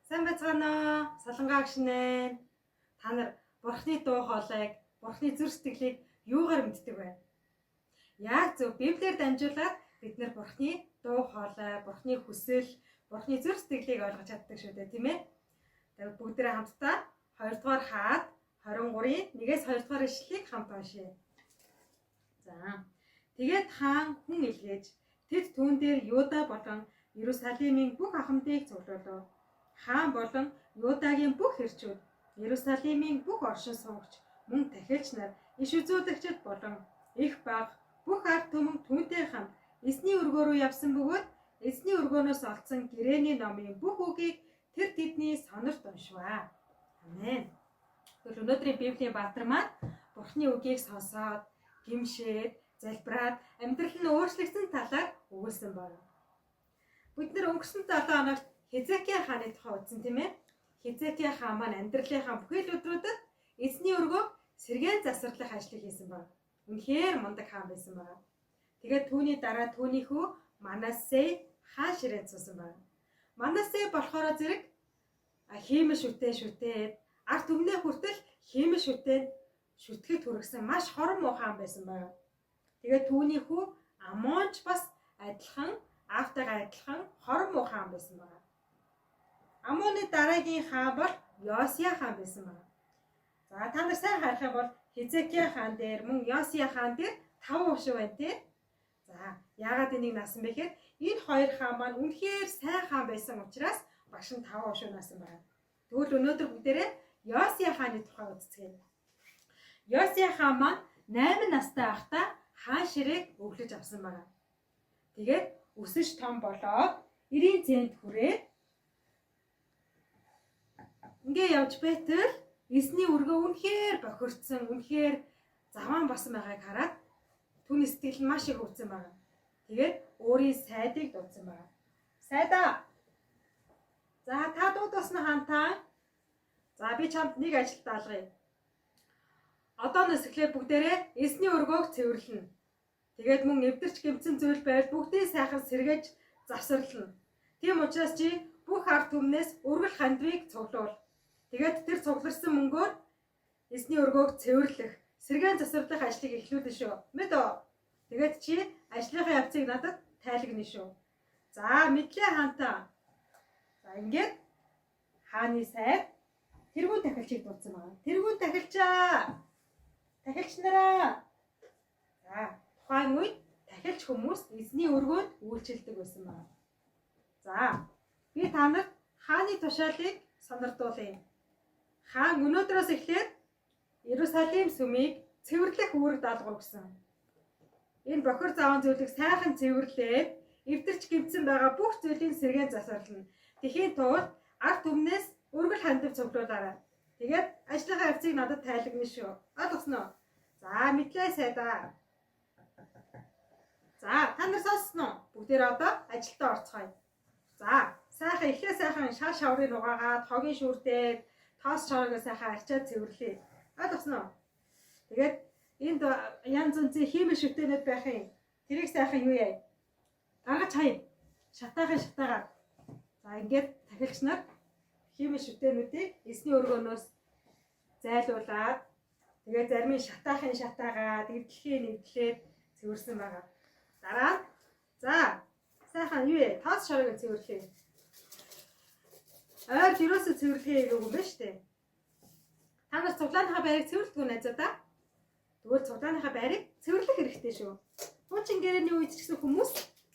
Сайн байцгаана уу? Солонгоо агшнэ. Та нар Бурхны дуу хоолойг, Бурхны зүрх сэтгэлийг юугаар мэддэг вэ? Яг зөв Библиэр дамжуулаад бид нар Бурхны дуу хоолой, Бурхны хүсэл, Бурхны зүрх сэтгэлийг ойлгож чаддаг шүү дээ, тийм ээ? Тэгээд бүгдээрээ хамтдаа 2 дугаар хаад 23-ийн 1-ээс 2 дугаар ишлэлийг хамт уншъя. За. Тэгээд хаан хүн илгээж тэд түүн дээр Юда болон Иерусалимийн бүх ахмадыг цуглуулв. Хаан болон Юдагийн бүх хэрчүүд, Иерусалимийн бүх оршин суугч, мөн тахилч нар, иш үзүүлэгчид болон их баг бүх ард түмэн түүнтэй хамт эзний өргөө рүү явсан бөгөөд эзний өргөөнөөс олдсон гэрээний номын бүх үгийг тэр тэдний сонорт уншваа. Амен. Тэгвэл өнөөдрийн Библийн баатар маань Бурхны үгийг сонсоод, гимшээд, залбираад амьдрал нь өөрчлөгдсөн талаар өгүүлсэн байна. Бид нэр өнгөрсөн 7 хоногт Хизекия хааны тухай үзсэн тийм ээ. Хизекия хаан маань амьдралынхаа бүхэл өдрүүдэд эзний өргөө сэргээн засварлах ажлыг хийсэн байна. Үнэхээр мундаг хаан байсан байна. Тэгээд түүний дараа түүний хүү Манасе хаан ширээнд суусан байна. Манасе болохоор зэрэг хиймэл шүтээд арт өмнөө хүртэл хиймэл шүтгэд хүргэсэн маш хорон муу хаан байсан байна. Тэгээд түүний хүү Амонч бас адилхан Автайгаа адилхан хорон муу хаан байсан байна. Амоны дараагийн хаан бол Йосия хаан байсан байна. За та нар сайн харах юм бол Хизекия хаан дээр мөн Йосия хаан дээр 5 ушиг байна тий. За яагаад энийг насан бэ гэхээр энэ хоёр хаан маань үнэхээр сайн хаан байсан учраас багш нь 5 ушиг насан байна. Тэгвэл өнөөдөр бүгдээрээ Йосия хааны тухай үзцгээе. Йосия хаан маань 8 настай байхдаа хаан ширээг өглөж авсан байна. Тэгээд өсөж том болоод 90 цент хүрээд ингээ явж байтал эзний өргөө үнэхээр бохирдсан, үнэхээр заваан басан байгааг хараад түүний сэтгэл нь маш их өвдсөн байна. Тэгээд өөрийн сайдыг дуудсан байна. Сайдаа. За та дуудсан хаантаа. За би чамд нэг ажил даалгая. Одооноос эхлээд бүгдээрээ эзний өргөөг цэвэрлэнэ. Тэгээд мөн эвдэрч гэмтсэн зүйл байвал бүгдийг сайхан сэргээж завсарлана. Тийм учраас чи бүх ард түмнээс өргөл хандвыг цуглуул. Тэгээд тэр цугларсан мөнгөөр эзний өргөөг цэвэрлэх, сэргээн засварлах ажлыг эхлүүлнэ шүү. Мэдөө. Тэгээд чи ажлынхаа явцыг надад тайлагна шүү. За мэдлээ хаантаа. За ингээд хааны сайд тэргүүн тахилчийг дуудсан байна. Тэргүүн тахилчаа. Тахилч нараа. За тухайн үед тахилч хүмүүс эзний өргөөнд үйлчилдэг байсан байна. За би та нарт хааны тушаалыг сонирдуулъя. Хаан өнөөдрөөс эхлээд Иерусалим сүмийг цэвэрлэх үүрэг даалгав гэсэн. Энэ бохир заван зүйлийг сайхан цэвэрлээд эвдэрч гэмтсэн байгаа бүх зүйлийн сэргээн засварлана. Тэхийн тулд ард түмнээс өргөл хандив цуглуулаарай. Тэгээд ажлынхаа явцыг надад тайлагна шүү. Ойлгосноо? За мэдлээ сайдаа. За та нар сонссноо? Бүгдээр одоо ажилдаа орцгоё. За сайхан эхлээ сайхан шал шаврыг угаагаад хогийн шүрдээд тоос чорогоо сайхан арчаад цэвэрлэе. Ойлгосноо? Тэгээд энд янз бүрийн хиймэл шүтэнүүд байх юм. Тэрийг сайхан юу яа? Гаргаж хаяа. Шатаагаар. За ингээд тахилч нар хиймэл шүтэнүүдийг эсний өргөөнөөс зайлуулад тэгээд зарим нь шатаагаад эвдлээд цэвэрсэн байгаа. Дараа за сайхан юу яа? Тоос чорогоо цэвэрлэе. Ойр юусоо цэвэрлэхээ юм байна шүү дээ. Та нар цуглааныхаа байрыг цэвэрлэдэг үү найзуудаа? Тэгвэл цуглааныхаа байрыг цэвэрлэх хэрэгтэй шүү. Хуучин гэрээний үед ч гэсэн хүмүүс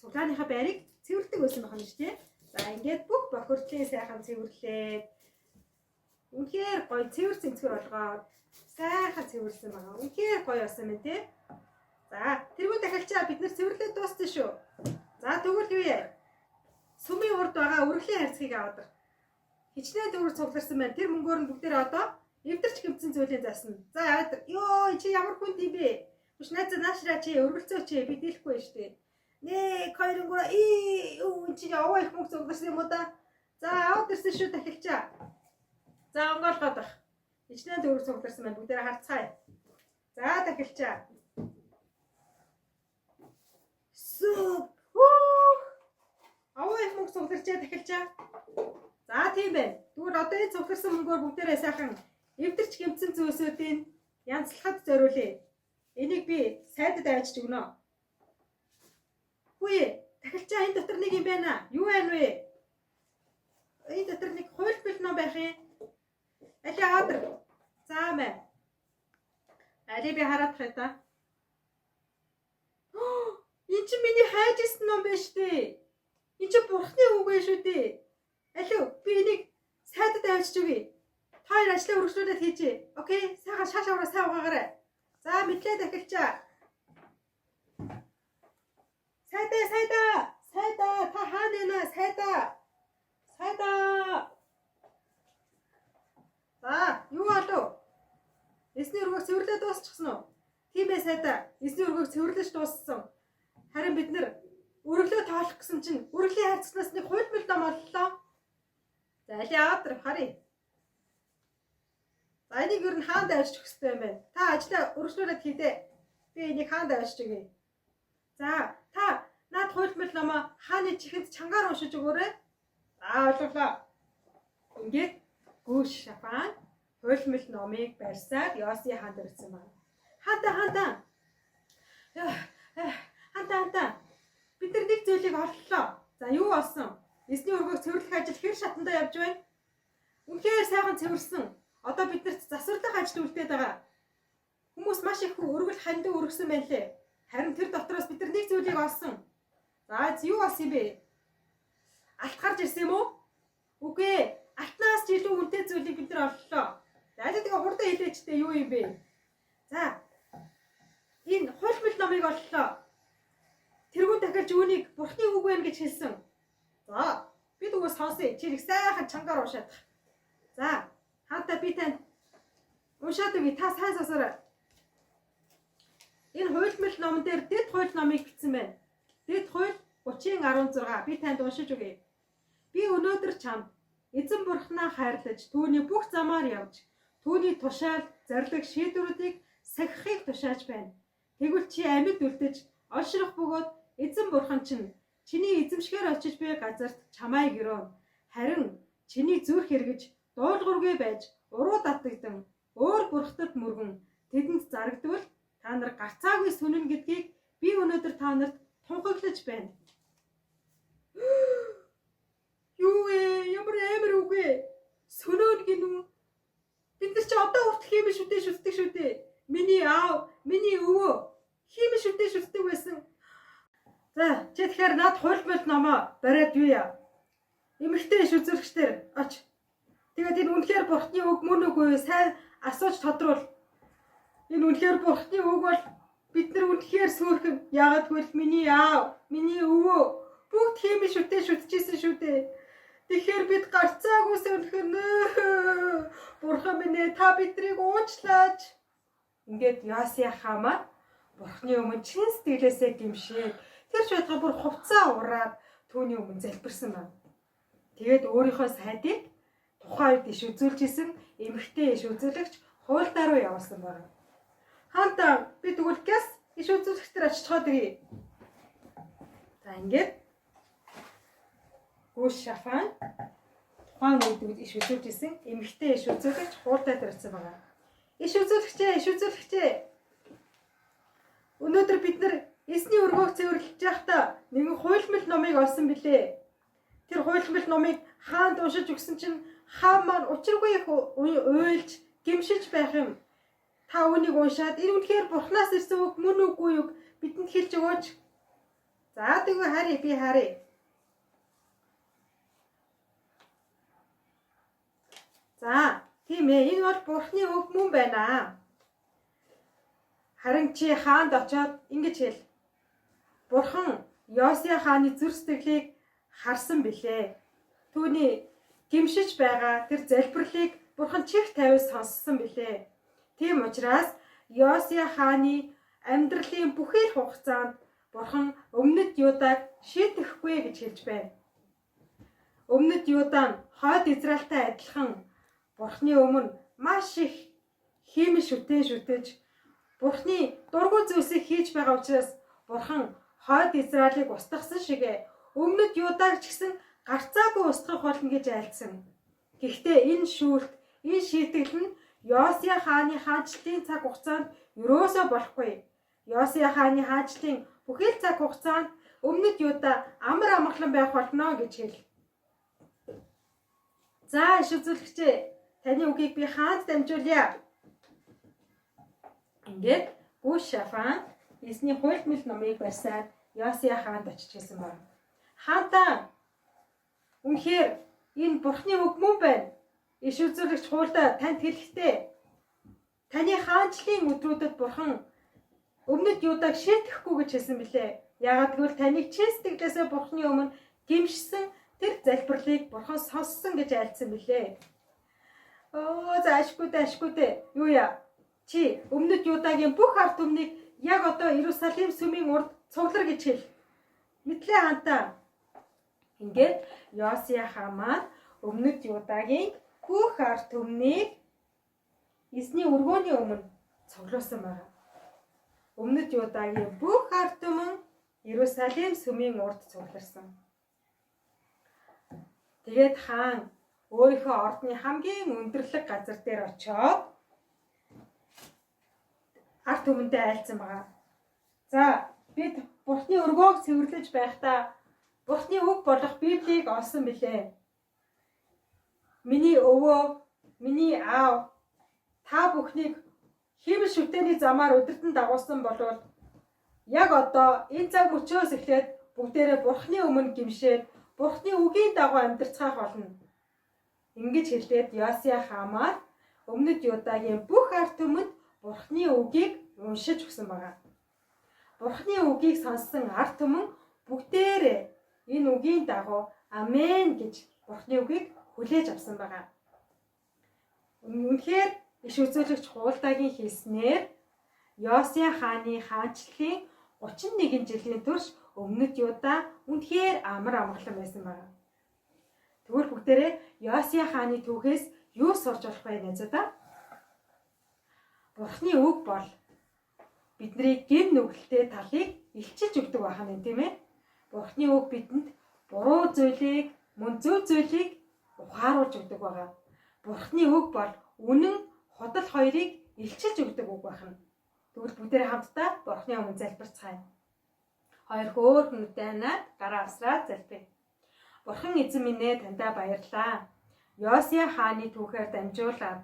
цуглааныхаа байрыг цэвэрлэдэг байсан байна шүү дээ. За ингээд бүх бохирдлыг сайхан цэвэрлээд үнэхээр гоё цэвэр цэнцгэр болгоод сайхан цэвэрлсэн байгаа. Үнэхээр гоё болсон юм тий. За тэргүүн тахилчаа бид нар цэвэрлээд дууссан шүү. За тэгвэл юу яа? Сүмийн урд байгаа өргөлийн харьцгийг аваад хичнээн төгөр цугларсан байна. Тэр мөнгөөр нь бүгдээр одоо эвдэрч гэмтсэн зүйлээ заасна. За ёо чи ямар хүн юм бэ? Биш найзаа наашраа чи өргөлцөө чи би дийлэхгүй шүү дээ. Нэ койронгоо юу чи яваа их мөнгө цугларсан юм уу да? За аваад ирсэн шүү тахилчаа. За онгоолгоод байх. Хичнээн төгөр цугларсан байна. Бүгдээр харцгаая. За тахилчаа. Сүп. Овоо их мөнгө цугларчаа дахилчаа. За тийм байна. Тэгвэл одоо энэ цугларсан мөнгөөр бүгдээрээ сайхан эвдэрч гэмтсэн зүйлсүүдийн янзлахад зориулъя. Энийг би сайдад авчиж өгнө. Хүй, дахилчаа энэ дотор нэг юм байна. Юу байна вэ? Энэ дотор нэг хууль бэл ном байх юм. Али хаадар. За мэ. Али би хараад хайтаа. Энд чинь миний хайж ирсэн ном байна шүү дээ. Энд чинь бурхны үг байна шүү дээ. Алуу би энийг сайдад авчиж өгье. Та хоёр ажлаа үргэлжлүүлээд хийжээ. Окей, сайхан шаш авраа сайн угаагаарай. За мэдлээ дахилчаа. Сайдаа та хаана нэ сайдаа. За юу болов? Эсний өргөг цэвэрлээ дуусчихсан уу? Тийм ээ сайдаа. Эсний өргөг цэвэрлэж дууссан. Харин бид нэр өргөлөө тоолох гэсэн чинь өргөлийн хайцснаас нэг хууль бэл ном оллоо. За али аваад харъя. За энийг ер нь хаанд авчиж өгөх хэрэгтэй юм байна. Та ажлаа өргөжлүүлээд хийдэ. Би энийг хаанд авчиж өгье. За та наад хууль бэл номоо хааны чихэнд чангаар уншиж өгөөрэй. За ойлголоо. Ингээд гүүш шафан хууль бэл номыг барьсаад Йоси хаанд ирсэн байна. Хантаа. Бид нар нэг зүйлийг оллоо. За юу болсон? Эсний өргөг цэвэрлэх ажил хэр шатандаа явж байна? Үнэхээр сайхан цэвэрсэн. Одоо биднэрт засварлах ажил үлдээд байгаа. Хүмүүс маш их өргөл хандив өргөсөн байлээ. Харин тэр дотроос бид нар нэг зүйлийг олсон. За юу болсон юм бэ? Алт гарч ирсэн юм уу? Үгүй ээ. Алтнаас ч илүү үнэтэй зүйлийг бид нар оллоо. За тэгээ хурдан хэлээч дээ юу юм бэ? За энэ хууль бэл номыг оллоо. Тэргүүн дахиад үүнийг бурхны үг байна гэж хэлсэн. За бид үгөө сонсъё. Чи нэг сайхан чангаар уушаад. За хаантаа би танд уншаад өгье. Та сайн сонсоорой. Энэ хууль бэл номон дээр дэд хууль номыг бичсэн байна. Дэд хууль 30:16 би танд уншиж өгье. Би өнөөдөр чамд эзэн бурхнаа хайрлаж түүний бүх замаар явж түүний тушаал зарлаг шийдвэрүүдийг сахихыг тушааж байна. Тэгвэл чи амьд үлдэж олшрох бөгөөд эзэн бурхан чинь чиний эзэмшгээр очиж буй газарт чамайг өрөөн. Харин чиний зүрх эргэж дуулуургүй байж уруу татагдан өөр бурхтад мөргөн тэдэнд зарагдвал та нар гарцаагүй сүнэн гэдгийг би өнөөдөр та нарт тунхаглаж байна. Юу ээ, ямар амар үг ээ. Сөнөөн гинүү. Бид нар чи одоо хүртэл хиймэл шүтдэг шүү дээ. Миний аав, миний өвөө хиймэл шүтдэг байсан. За, чи тэгэхээр над хууль бэл номоо бариад юу яа? Эмэгтэй иш үзүүлэгчдэр оч. Тэгээд энэ үнэхээр бурхны үг мөн үгүй сайн асууж тодруул. Энэ үнэхээр бурхны үг бол бид нар үнэхээр сүрхэн. Яагаад гэвэл миний аав, миний өвөө бүгд хиймэл шүтжижсэн шүү дээ. Тэгэхээр бид гарцаагүй сөнхөн. Бурхан минь ээ, та биднийг уучлаач. Ингээд Йоси хамаа бурхны өмнө чин сэтгэлээсээ гимшээд тэр ч байтугай бүр хувцаа ураад түүний өмнө залбирсан байна. Тэгээд өөрийнхөө сайдыг тухайн үед иш үзүүлж исэн эмэгтэй иш үзүүлэгч хуульдаа руу явуулсан байна. Хаантаа би тэгвэл гэс иш үзүүлэгчдэр очицоод ирье. За ингээд гүүш шафан тухайн үед иш үзүүлж исэн эмэгтэй иш үзүүлэгч хуульдаа дээр ирсэн байна. Иш үзүүлэгчээ. Өнөөдөр бид нар эсний өргөөг цэвэрлэж байхдаа нэгэн хуйлмал номыг олсон билээ. Тэр хуйлмал номыг хаанд уншиж өгсөн чинь хаан маань учиргүй их уйлж гимшиж байх юм. Та үнийг уншаад энэ үнэхээр бурхнаас ирсэн үг мөн үгүй юу бидэнд хэлж өгөөч. За тэгвэл харъя би харъя. За тийм ээ, энэ бол бурхны үг мөн байна. Харин чи хаанд очоод ингэж хэл. Бурхан Йоси хааны зүрх сэтгэлийг харсан билээ. Түүний гимшиж байгаа тэр залбирлыг бурхан чих тавиас сонссон билээ. Тийм учраас Йоси хааны амьдралын бүхэл хугацаанд бурхан өмнөд Юдаг шийдэхгүй гэж хэлж байна. Өмнөд Юда нь хойд Израильтай адилхан бурхны өмнө маш их хиймэл шүтээж бурхны дургүй зүйлсийг хийж байгаа учраас бурхан хойд Израилийг устгасан шигэ өмнөд Юдаг ч гэсэн гарцаагүй устгах болно гэж айлдсан. Гэхдээ энэ шийтгэл нь Йосия хааны хаанчлалын цаг хугацаанд ерөөсөө болохгүй. Йосия хааны хаанчлалын бүхэл цаг хугацаанд өмнөд Юда амар амгалан байх болно гэж хэл. За иш үзүүлэгчээ, таны үгийг би хаанд дамжуулъя. Ингээд Гүшафан эзний хууль мэл номыг барьсаад Йосия хаанд очиж хэлсэн байна. Хаантаа үнэхээр энэ Бурхны үг мөн байна. Иш үзүүлэгч хуульдаа танд хэлэхдээ таны хаанчлалын өдрүүдэд Бурхан өмнөд Юдаг шийтгэхгүй гэж хэлсэн билээ. Яагаад гэвэл таныг чин сэтгэлээсээ Бурхны өмнө гимшсэн тэр залбирлыг Бурхан сонссон гэж айлдсан билээ. Заашгүй дээ. Юу яа? Чи өмнөд Юдагийн бүх ард түмнийг яг одоо Иерусалим сүмийн урд цуглар гэж хэл. Мэдлээ хаантаа. Ингээд Йосия хаан маань өмнөд Юдагийн бүх ард түмнийг эзний өргөөний өмнө цуглуулсан байна. Өмнөд Юдагийн бүх ард түмэн Иерусалим сүмийн урд цугларсан. Тэгээд хаан өөрийнхөө ордны хамгийн өндөрлөг газар дээр очиод ард түмэнтэй айлцсан байгаа. За бид Бурхны өргөөг цэвэрлэж байхдаа Бурхны үг болох Библийг олсон билээ. Миний өвөө, миний аав та бүхнийг хиймэл шүтээний замаар өдөртөн дагуулсан болвол яг одоо энэ цаг мөчөөс эхлээд бүгдээрээ Бурхны өмнө гимшээд Бурхны үгийн дагуу амьдарцгаах болно. Ингэж хэлээд Йосия хаан маань өмнөд Юдагийн бүх ард түмэнд Бурхны үгийг уншиж өгсөн байна. Бурхны үгийг сонссон ард түмэн бүгдээрээ энэ үгийн дагуу амен гэж Бурхны үгийг хүлээж авсан байна. Үнэхээр иш үзүүлэгч хуульдагийн хэлснээр Йосия хааны хаанчлалын 31 жилийн турш өмнөд Юда үнэхээр амар амгалан байсан байна. Тэгвэл бүгдээрээ Йосия хааны түүхээс юу сурч болох вэ найзуудаа? Бурхны үг бол бидний гин нүгэлтэй талыг илчилж өгдөг байна тийм ээ. Бурхны үг бидэнд буруу зүйлийг, мөн зөв зүйлийг ухааруулж өгдөг байна. Бурхны үг бол үнэн, худал хоёрыг илчилж өгдөг үг байна. Тэгвэл бүгдээрээ хамтдаа Бурхны өмнө залбирцгаая. Хоёр хөөрхнүүдтэй ханаад гараа авсраад залбирая. Бурхан эзэн минь ээ, таньдаа баярлалаа. Йосия хааны түүхээр дамжуулаад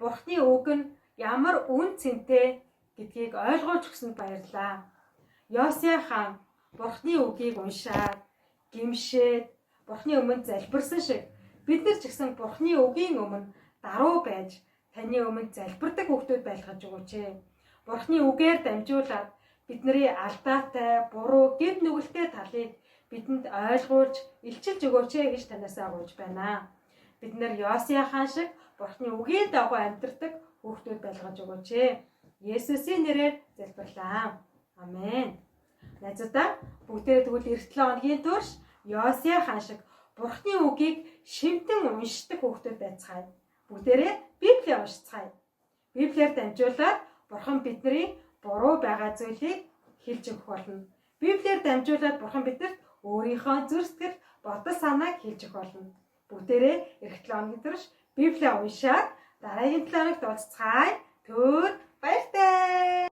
Бурхны үг нь ямар үн цэнтэй гэдгийг ойлгуулж өгсөнд баярлалаа. Йосия хаан Бурхны үгийг уншаад, гимшээд, Бурхны өмнө залбирсан шиг бид нар ч гэсэн Бурхны үгийн өмнө даруй байж таны өмнө залбирдаг хүүхдүүд байлгаж өгөөч. Бурхны үгээр дамжуулаад бидний алдаатай, буруу, гин нүгэлтэй талыг бидэнд ойлгуулж, илчилж өгөөч гэж танаас агуулж байна. Бид нар Йосия хаан шиг Бурхны үгийн дагуу амьдардаг хүүхдүүд байлгаж өгөөч. Есүсийн нэрээр залбирлаа. Амен. Найзуудаа бүгдээ тэгвэл эх 7 хоногийн турш Йосия хаан шиг Бурхны үгийг шимтэн уншдаг хүүхдүүд байцгаая. Бүгдээрээ Библийг уншицгаая. Библиэр дамжуулаад Бурхан бидний буруу байгаа зүйлийг хэлж өгөх болно. Библиэр дамжуулаад Бурхан бидэнд өөрийнхөө зүрх сэтгэл, бодол санааг хэлж өгөх болно. Бүгдээрээ эх 7 хоногийн турш Библийг уншаад дараагийн 7 хоногт уулзцгаая. Түр баяртай.